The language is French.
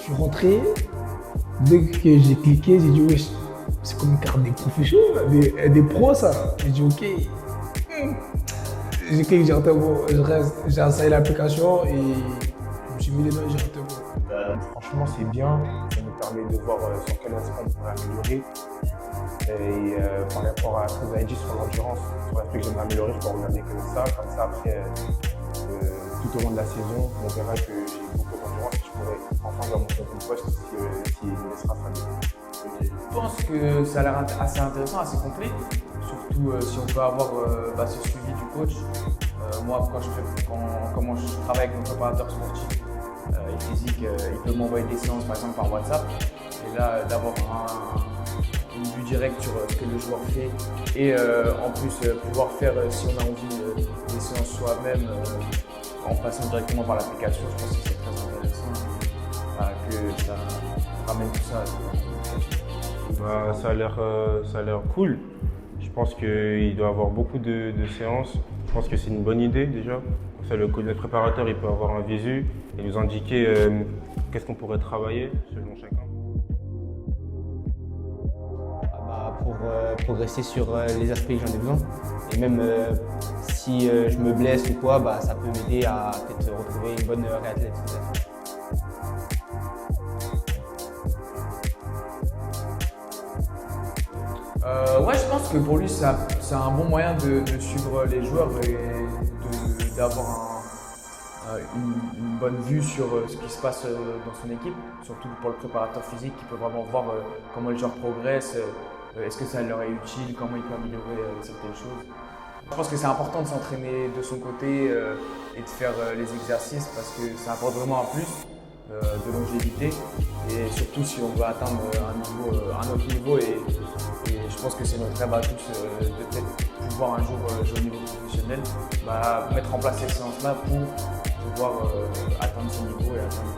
suis rentré, dès que j'ai cliqué, j'ai dit wesh, c'est comme une carte des professionnels, des pros ça. J'ai dit ok. J'ai cliqué, j'ai rentré bon, j'ai installé l'application et je me suis mis les doigts et j'ai rentré bon. Franchement, c'est bien. Ça nous permet de voir sur quel aspect on pourrait améliorer. Et par rapport à ce que vous avez dit sur l'endurance, sur l'aspect que j'aimerais améliorer, je peux regarder comme ça. Comme ça, après, tout au long de la saison, on verra que j'ai beaucoup d'endurance et je pourrais enfin remonter une poste s'il me laissera faire. Je pense que ça a l'air assez intéressant, assez complet. Surtout si on peut avoir ce suivi du coach. Moi, comment je travaille avec mon préparateur sportif et physique, il peut m'envoyer des séances par exemple par WhatsApp. Et là, d'avoir une vue directe sur ce que le joueur fait et en plus pouvoir faire, si on a envie, des séances soi-même en passant directement par l'application, je pense que c'est très intéressant que ça ramène tout ça. Ça a l'air cool. Je pense qu'il doit y avoir beaucoup de séances. Je pense que c'est une bonne idée déjà. Comme ça, le préparateur il peut avoir un visu et nous indiquer qu'est-ce qu'on pourrait travailler selon chacun. Pour progresser sur les aspects que j'en ai besoin. Et même si je me blesse ou quoi, ça peut m'aider à peut-être retrouver une bonne réathlétisation. Ouais, je pense que pour lui, c'est un bon moyen de suivre les joueurs et d'avoir une bonne vue sur ce qui se passe dans son équipe, surtout pour le préparateur physique qui peut vraiment voir comment les joueurs progressent, est-ce que ça leur est utile, comment il peut améliorer certaines choses. Je pense que c'est important de s'entraîner de son côté et de faire les exercices parce que ça apporte vraiment un plus de longévité et surtout si on veut atteindre un autre niveau et je pense que c'est notre rêve à tous de peut-être pouvoir un jour jouer au niveau professionnel, mettre en place ces séances-là pour pouvoir atteindre ce niveau et atteindre